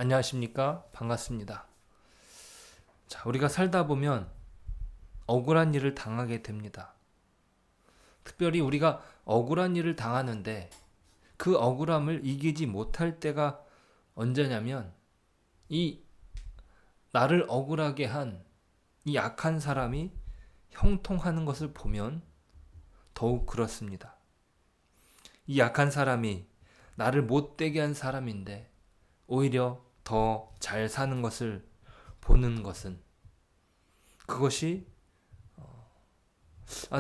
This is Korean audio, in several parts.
안녕하십니까? 반갑습니다. 자, 우리가 살다 보면 억울한 일을 당하게 됩니다. 특별히 우리가 억울한 일을 당하는데 그 억울함을 이기지 못할 때가 언제냐면 이 나를 억울하게 한 이 악한 사람이 형통하는 것을 보면 더욱 그렇습니다. 이 약한 사람이 나를 못되게 한 사람인데 오히려 더 잘 사는 것을 보는 것은 그것이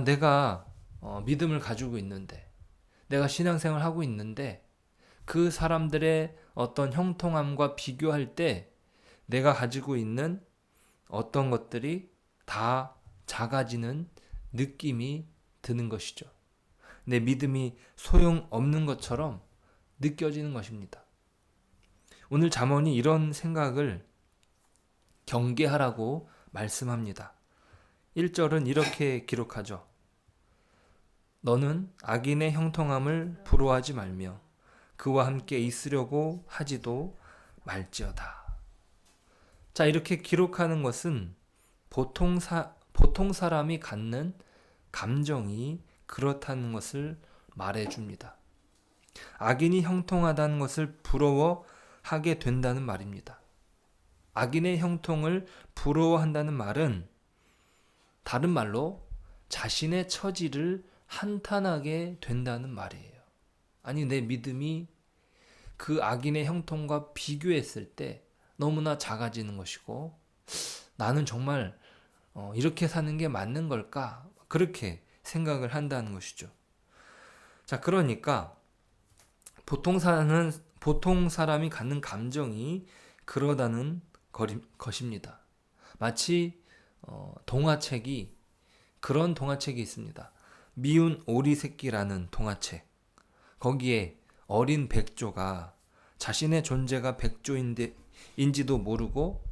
내가 믿음을 가지고 있는데 내가 신앙생활을 하고 있는데 그 사람들의 어떤 형통함과 비교할 때 내가 가지고 있는 어떤 것들이 다 작아지는 느낌이 드는 것이죠. 내 믿음이 소용없는 것처럼 느껴지는 것입니다. 오늘 잠언이 이런 생각을 경계하라고 말씀합니다. 1절은 이렇게 기록하죠. 너는 악인의 형통함을 부러워하지 말며 그와 함께 있으려고 하지도 말지어다. 자, 이렇게 기록하는 것은 보통 사람이 갖는 감정이 그렇다는 것을 말해줍니다. 악인이 형통하다는 것을 부러워하게 된다는 말입니다. 악인의 형통을 부러워한다는 말은 다른 말로 자신의 처지를 한탄하게 된다는 말이에요. 아니, 내 믿음이 그 악인의 형통과 비교했을 때 너무나 작아지는 것이고 나는 정말 이렇게 사는 게 맞는 걸까? 그렇게 생각을 한다는 것이죠. 자, 그러니까 보통 사람이 갖는 감정이 그러다는 것입니다. 마치 그런 동화책이 있습니다. 미운 오리 새끼라는 동화책. 거기에 어린 백조가 자신의 존재가 백조인지도 모르고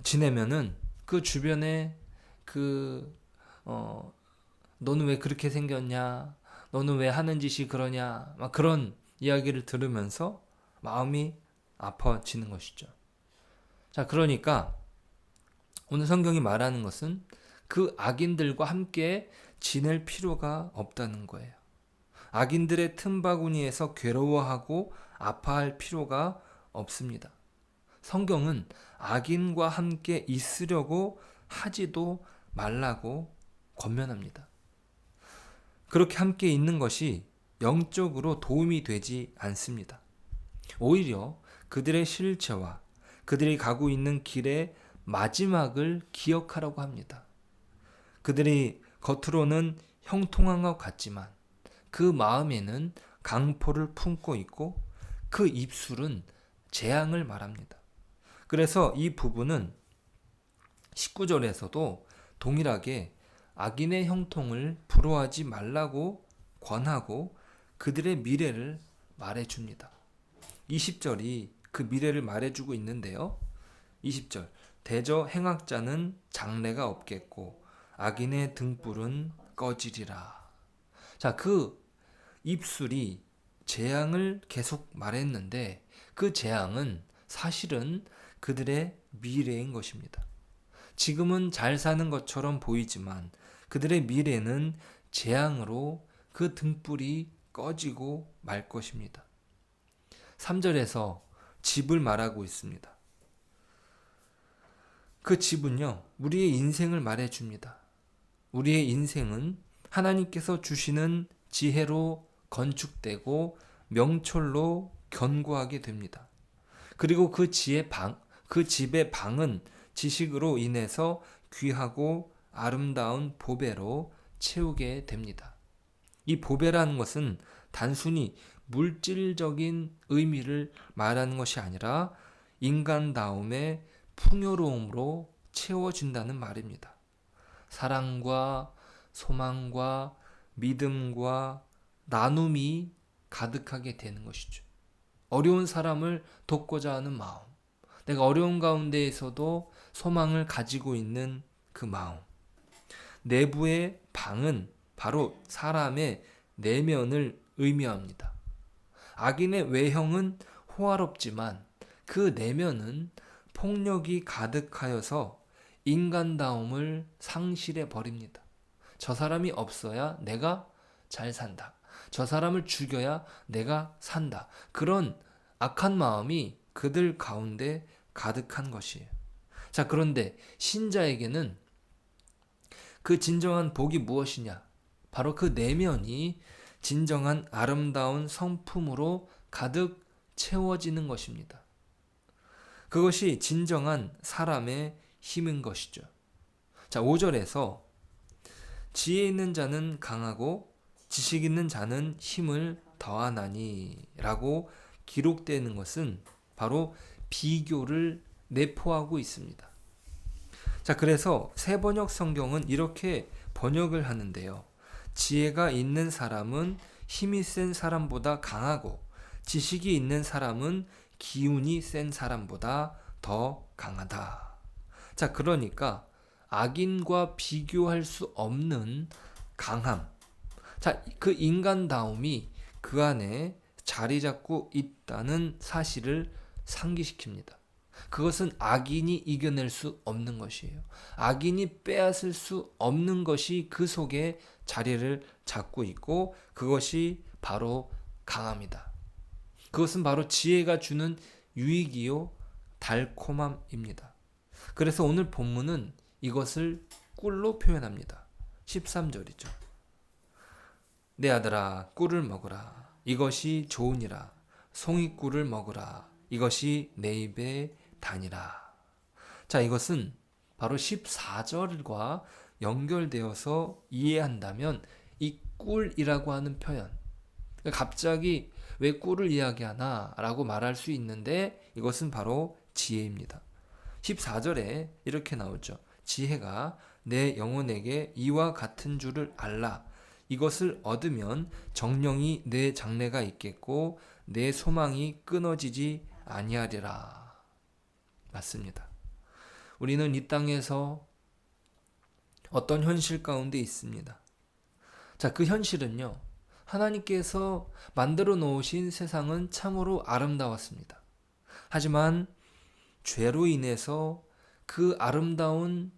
지내면은 그 주변에 너는 왜 그렇게 생겼냐? 너는 왜 하는 짓이 그러냐? 막 그런 이야기를 들으면서 마음이 아파지는 것이죠. 자, 그러니까 오늘 성경이 말하는 것은 그 악인들과 함께 지낼 필요가 없다는 거예요. 악인들의 틈바구니에서 괴로워하고 아파할 필요가 없습니다. 성경은 악인과 함께 있으려고 하지도 말라고 권면합니다. 그렇게 함께 있는 것이 영적으로 도움이 되지 않습니다. 오히려 그들의 실체와 그들이 가고 있는 길의 마지막을 기억하라고 합니다. 그들이 겉으로는 형통한 것 같지만 그 마음에는 강포를 품고 있고 그 입술은 재앙을 말합니다. 그래서 이 부분은 19절에서도 동일하게 악인의 형통을 부러워하지 말라고 권하고 그들의 미래를 말해줍니다. 20절이 그 미래를 말해주고 있는데요. 20절 대저 행악자는 장래가 없겠고 악인의 등불은 꺼지리라. 자, 그 입술이 재앙을 계속 말했는데 그 재앙은 사실은 그들의 미래인 것입니다. 지금은 잘 사는 것처럼 보이지만 그들의 미래는 재앙으로 그 등불이 꺼지고 말 것입니다. 3절에서 집을 말하고 있습니다. 그 집은요, 우리의 인생을 말해줍니다. 우리의 인생은 하나님께서 주시는 지혜로 건축되고 명철로 견고하게 됩니다. 그리고 그 집의 방은 지식으로 인해서 귀하고 아름다운 보배로 채우게 됩니다. 이 보배라는 것은 단순히 물질적인 의미를 말하는 것이 아니라 인간다움의 풍요로움으로 채워진다는 말입니다. 사랑과 소망과 믿음과 나눔이 가득하게 되는 것이죠. 어려운 사람을 돕고자 하는 마음, 내가 어려운 가운데에서도 소망을 가지고 있는 그 마음. 내부의 방은 바로 사람의 내면을 의미합니다. 악인의 외형은 호화롭지만 그 내면은 폭력이 가득하여서 인간다움을 상실해 버립니다. 저 사람이 없어야 내가 잘 산다. 저 사람을 죽여야 내가 산다. 그런 악한 마음이 그들 가운데 가득한 것이에요. 자, 그런데 신자에게는 그 진정한 복이 무엇이냐? 바로 그 내면이 진정한 아름다운 성품으로 가득 채워지는 것입니다. 그것이 진정한 사람의 힘인 것이죠. 자, 5절에서 지혜 있는 자는 강하고 지식 있는 자는 힘을 더하나니 라고 기록되는 것은 바로 비교를 내포하고 있습니다. 자, 그래서 새번역 성경은 이렇게 번역을 하는데요. 지혜가 있는 사람은 힘이 센 사람보다 강하고 지식이 있는 사람은 기운이 센 사람보다 더 강하다. 자, 그러니까 악인과 비교할 수 없는 강함. 자, 그 인간다움이 그 안에 자리 잡고 있다는 사실을 상기시킵니다. 그것은 악인이 이겨낼 수 없는 것이에요. 악인이 빼앗을 수 없는 것이 그 속에 자리를 잡고 있고 그것이 바로 강함이다. 그것은 바로 지혜가 주는 유익이요 달콤함입니다. 그래서 오늘 본문은 이것을 꿀로 표현합니다. 13절이죠. 내 아들아 꿀을 먹으라. 이것이 좋으니라. 송이꿀을 먹으라. 이것이 내 입에 다니라. 자, 이것은 바로 14절과 연결되어서 이해한다면 이 꿀이라고 하는 표현, 갑자기 왜 꿀을 이야기하나 라고 말할 수 있는데 이것은 바로 지혜입니다. 14절에 이렇게 나오죠. 지혜가 내 영혼에게 이와 같은 줄을 알라. 이것을 얻으면 정령이 내 장래가 있겠고 내 소망이 끊어지지 아니하리라. 맞습니다. 우리는 이 땅에서 어떤 현실 가운데 있습니다. 자, 그 현실은요. 하나님께서 만들어 놓으신 세상은 참으로 아름다웠습니다. 하지만 죄로 인해서 그 아름다운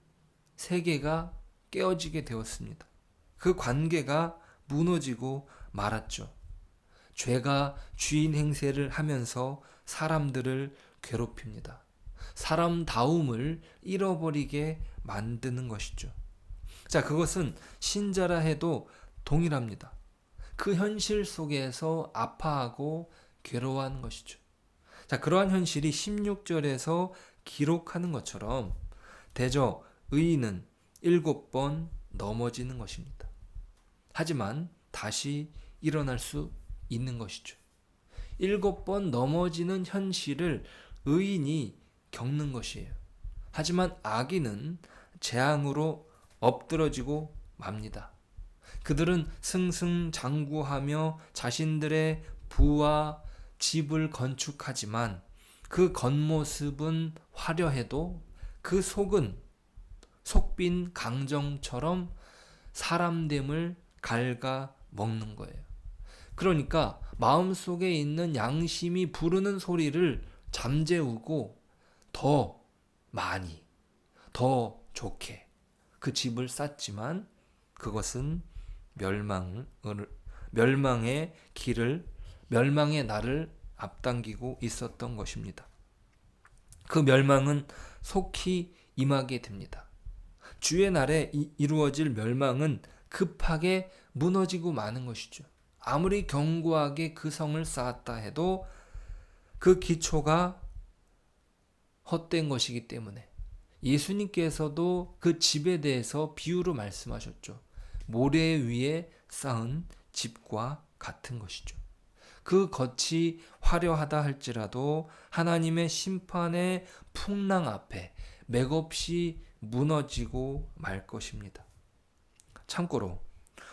세계가 깨어지게 되었습니다. 그 관계가 무너지고 말았죠. 죄가 주인 행세를 하면서 사람들을 괴롭힙니다. 사람다움을 잃어버리게 만드는 것이죠. 자, 그것은 신자라 해도 동일합니다. 그 현실 속에서 아파하고 괴로워하는 것이죠. 자, 그러한 현실이 16절에서 기록하는 것처럼 대저 의인은 7번 넘어지는 것입니다. 하지만 다시 일어날 수 있는 것이죠. 7번 넘어지는 현실을 의인이 겪는 것이에요. 하지만 악인은 재앙으로 엎드러지고 맙니다. 그들은 승승장구하며 자신들의 부와 집을 건축하지만 그 겉모습은 화려해도 그 속은 속빈 강정처럼 사람됨을 갉아 먹는 거예요. 그러니까 마음속에 있는 양심이 부르는 소리를 잠재우고 더 많이, 더 좋게 그 집을 쌓지만 그것은 멸망의 길을, 멸망의 날을 앞당기고 있었던 것입니다. 그 멸망은 속히 임하게 됩니다. 주의 날에 이루어질 멸망은 급하게 무너지고 마는 것이죠. 아무리 견고하게 그 성을 쌓았다 해도 그 기초가 헛된 것이기 때문에 예수님께서도 그 집에 대해서 비유로 말씀하셨죠. 모래 위에 쌓은 집과 같은 것이죠. 그 겉이 화려하다 할지라도 하나님의 심판의 풍랑 앞에 맥없이 무너지고 말 것입니다. 참고로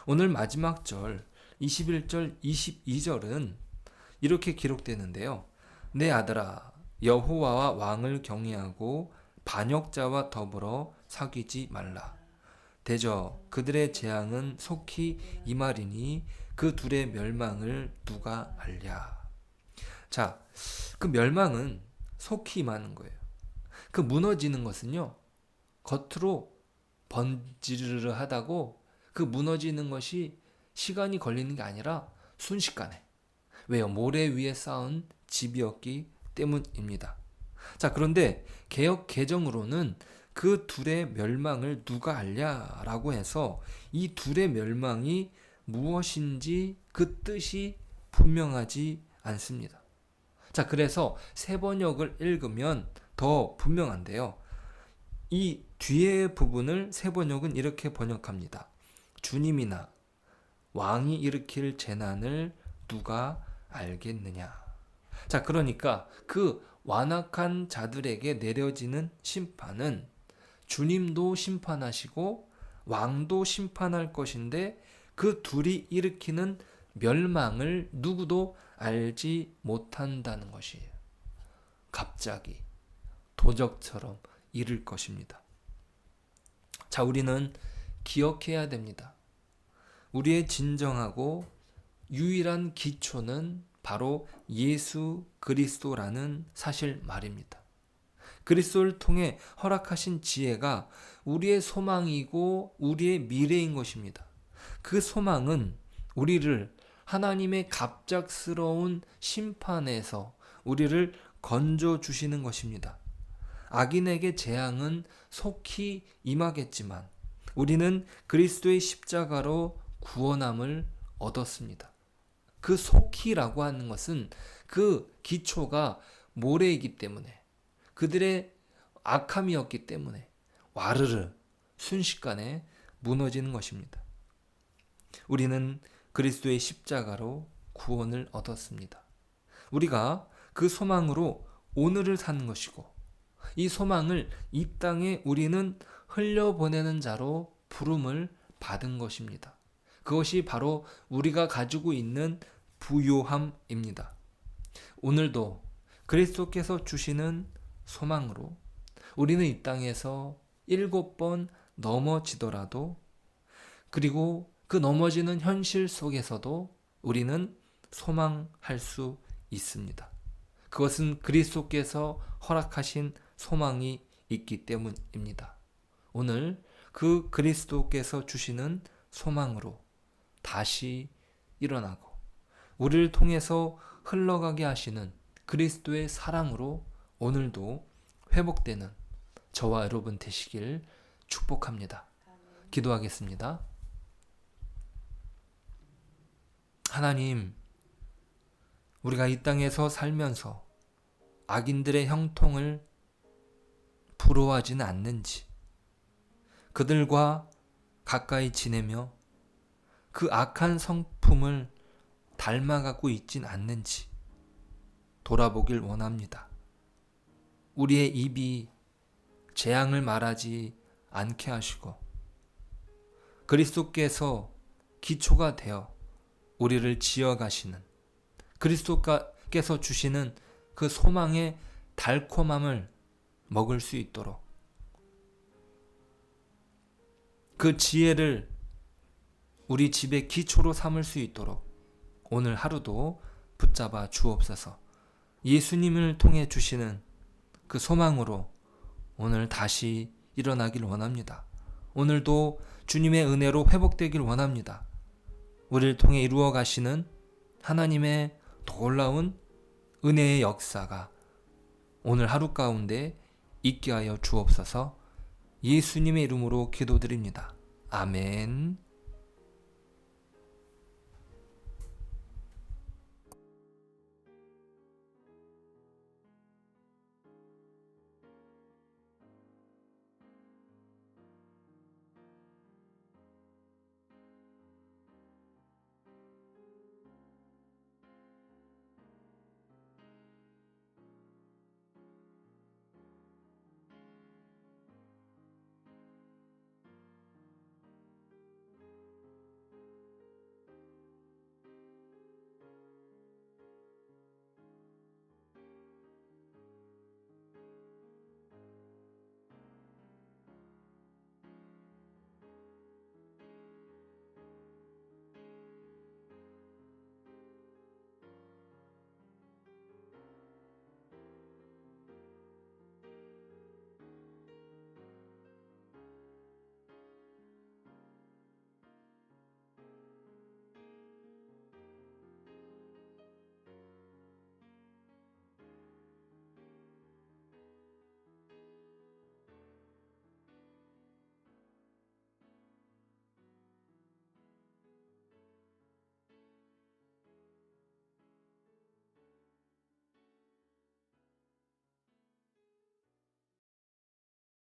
오늘 마지막 절 21절 22절은 이렇게 기록되는데요. 내 아들아 여호와와 왕을 경외하고 반역자와 더불어 사귀지 말라. 대저 그들의 재앙은 속히 임하리니 그 둘의 멸망을 누가 알랴. 자, 그 멸망은 속히 임하는 거예요. 그 무너지는 것은요, 겉으로 번지르르 하다고 그 무너지는 것이 시간이 걸리는 게 아니라 순식간에. 왜요? 모래 위에 쌓은 집이었기 때문입니다. 자, 그런데 개역 개정으로는 그 둘의 멸망을 누가 알냐라고 해서 이 둘의 멸망이 무엇인지 그 뜻이 분명하지 않습니다. 자, 그래서 세번역을 읽으면 더 분명한데요. 이 뒤의 부분을 세번역은 이렇게 번역합니다. 주님이나 왕이 일으킬 재난을 누가 알겠느냐. 자, 그러니까 그 완악한 자들에게 내려지는 심판은 주님도 심판하시고 왕도 심판할 것인데 그 둘이 일으키는 멸망을 누구도 알지 못한다는 것이에요. 갑자기 도적처럼 이를 것입니다. 자, 우리는 기억해야 됩니다. 우리의 진정하고 유일한 기초는 바로 예수 그리스도라는 사실 말입니다. 그리스도를 통해 허락하신 지혜가 우리의 소망이고 우리의 미래인 것입니다. 그 소망은 우리를 하나님의 갑작스러운 심판에서 우리를 건져 주시는 것입니다. 악인에게 재앙은 속히 임하겠지만 우리는 그리스도의 십자가로 구원함을 얻었습니다. 그 속히라고 하는 것은 그 기초가 모래이기 때문에, 그들의 악함이었기 때문에 와르르 순식간에 무너지는 것입니다. 우리는 그리스도의 십자가로 구원을 얻었습니다. 우리가 그 소망으로 오늘을 사는 것이고 이 소망을 이 땅에 우리는 흘려보내는 자로 부름을 받은 것입니다. 그것이 바로 우리가 가지고 있는 부요함입니다. 오늘도 그리스도께서 주시는 소망으로 우리는 이 땅에서 7번 넘어지더라도, 그리고 그 넘어지는 현실 속에서도 우리는 소망할 수 있습니다. 그것은 그리스도께서 허락하신 소망이 있기 때문입니다. 오늘 그 그리스도께서 주시는 소망으로 다시 일어나고 우리를 통해서 흘러가게 하시는 그리스도의 사랑으로 오늘도 회복되는 저와 여러분 되시길 축복합니다. 기도하겠습니다. 하나님, 우리가 이 땅에서 살면서 악인들의 형통을 부러워하지는 않는지, 그들과 가까이 지내며 그 악한 성품을 닮아가고 있진 않는지 돌아보길 원합니다. 우리의 입이 재앙을 말하지 않게 하시고 그리스도께서 기초가 되어 우리를 지어가시는, 그리스도께서 주시는 그 소망의 달콤함을 먹을 수 있도록, 그 지혜를 우리 집의 기초로 삼을 수 있도록 오늘 하루도 붙잡아 주옵소서. 예수님을 통해 주시는 그 소망으로 오늘 다시 일어나길 원합니다. 오늘도 주님의 은혜로 회복되길 원합니다. 우리를 통해 이루어 가시는 하나님의 놀라운 은혜의 역사가 오늘 하루 가운데 있게 하여 주옵소서. 예수님의 이름으로 기도드립니다. 아멘.